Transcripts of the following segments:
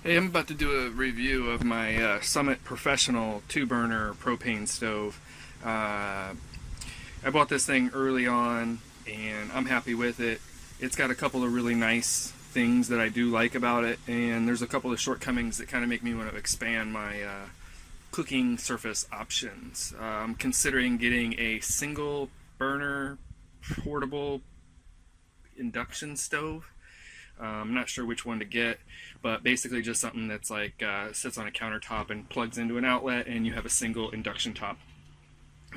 Hey, I'm about to do a review of my Summit Professional 2-burner propane stove. Uh, I bought this thing early on and I'm happy with it. It's got a couple of really nice things that I do like about it, and there's a couple of shortcomings that kind of make me want to expand my cooking surface options. I'm considering getting a single burner portable induction stove. I'm not sure which one to get, but basically just something that's like sits on a countertop and plugs into an outlet, and you have a single induction top.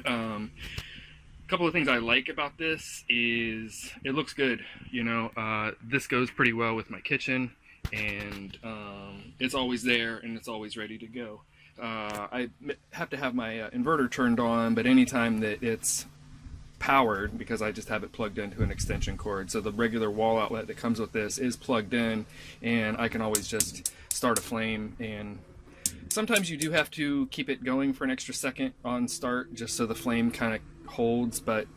A couple of things I like about this is it looks good. This goes pretty well with my kitchen, and it's always there and it's always ready to go. I have to have my inverter turned on, but anytime that it's powered, because I just have it plugged into an extension cord. So the regular wall outlet that comes with this is plugged in, and I can always just start a flame. And sometimes you do have to keep it going for an extra second on start just so the flame kind of holds, but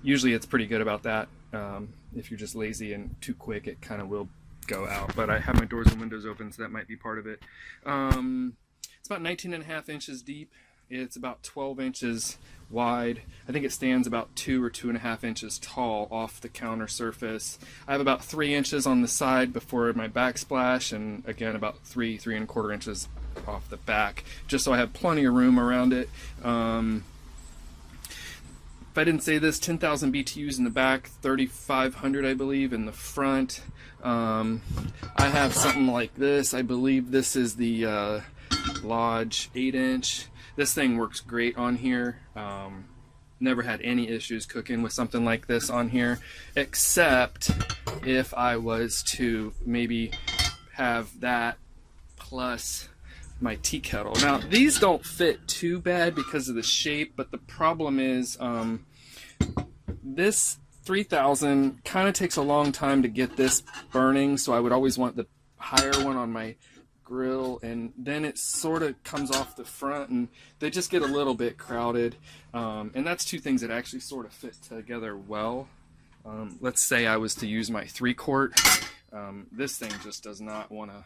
usually it's pretty good about that. If you're just lazy and too quick, it kind of will go out. But I have my doors and windows open, so that might be part of it. It's about 19.5 inches deep. It's about 12 inches wide. I think it stands about 2 or 2.5 inches tall off the counter surface. I have about 3 inches on the side before my backsplash, and again about 3.25 inches off the back, just so I have plenty of room around it. If I didn't say this, 10,000 BTUs in the back, 3,500 I believe in the front. I have something like this. I believe this is the Lodge 8-inch. This thing works great on here. Never had any issues cooking with something like this on here, except if I was to maybe have that plus my tea kettle. Now, these don't fit too bad because of the shape, but the problem is this 3000 kind of takes a long time to get this burning, so I would always want the higher one on my grill, and then it sort of comes off the front and they just get a little bit crowded, and that's two things that actually sort of fit together well. Let's say I was to use my 3-quart. This thing just does not want to,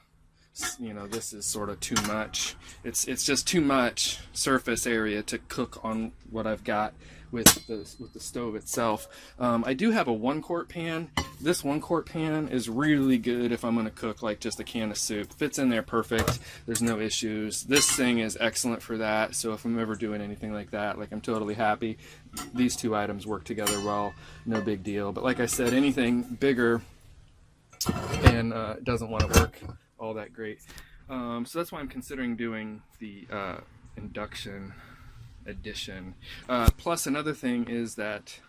this is sort of too much. It's just too much surface area to cook on what I've got with the stove itself. I do have a 1-quart pan. This 1-quart pan is really good if I'm going to cook like just a can of soup. Fits in there perfect. There's no issues. This thing is excellent for that. So if I'm ever doing anything like that, like, I'm totally happy. These two items work together well. No big deal. But like I said, anything bigger and doesn't want to work all that great. So that's why I'm considering doing the induction edition. Plus, another thing is that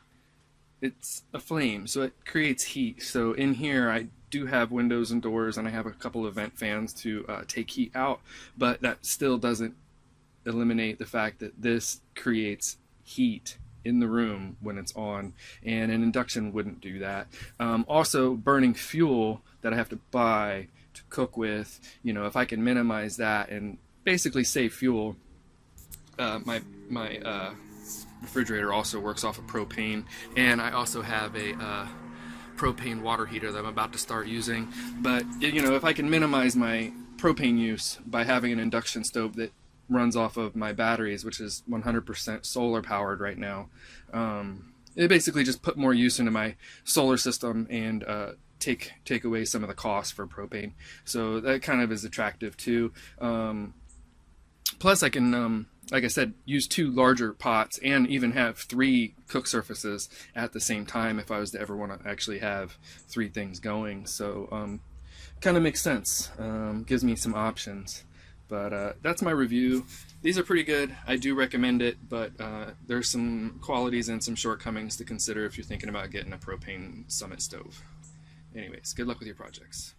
it's a flame, so it creates heat. So in here I do have windows and doors, and I have a couple of vent fans to take heat out, but that still doesn't eliminate the fact that this creates heat in the room when it's on, and an induction wouldn't do that. Also, burning fuel that I have to buy to cook with, if I can minimize that and basically save fuel. My refrigerator also works off of propane, and I also have a propane water heater that I'm about to start using. But if I can minimize my propane use by having an induction stove that runs off of my batteries, which is 100% solar powered right now, it basically just put more use into my solar system and take away some of the costs for propane. So that kind of is attractive too. Plus I can, like I said, use 2 larger pots and even have 3 cook surfaces at the same time if I was to ever want to actually have 3 things going. So kind of makes sense. Gives me some options. But that's my review. These are pretty good. I do recommend it, but there's some qualities and some shortcomings to consider if you're thinking about getting a propane Summit stove. Anyways, good luck with your projects.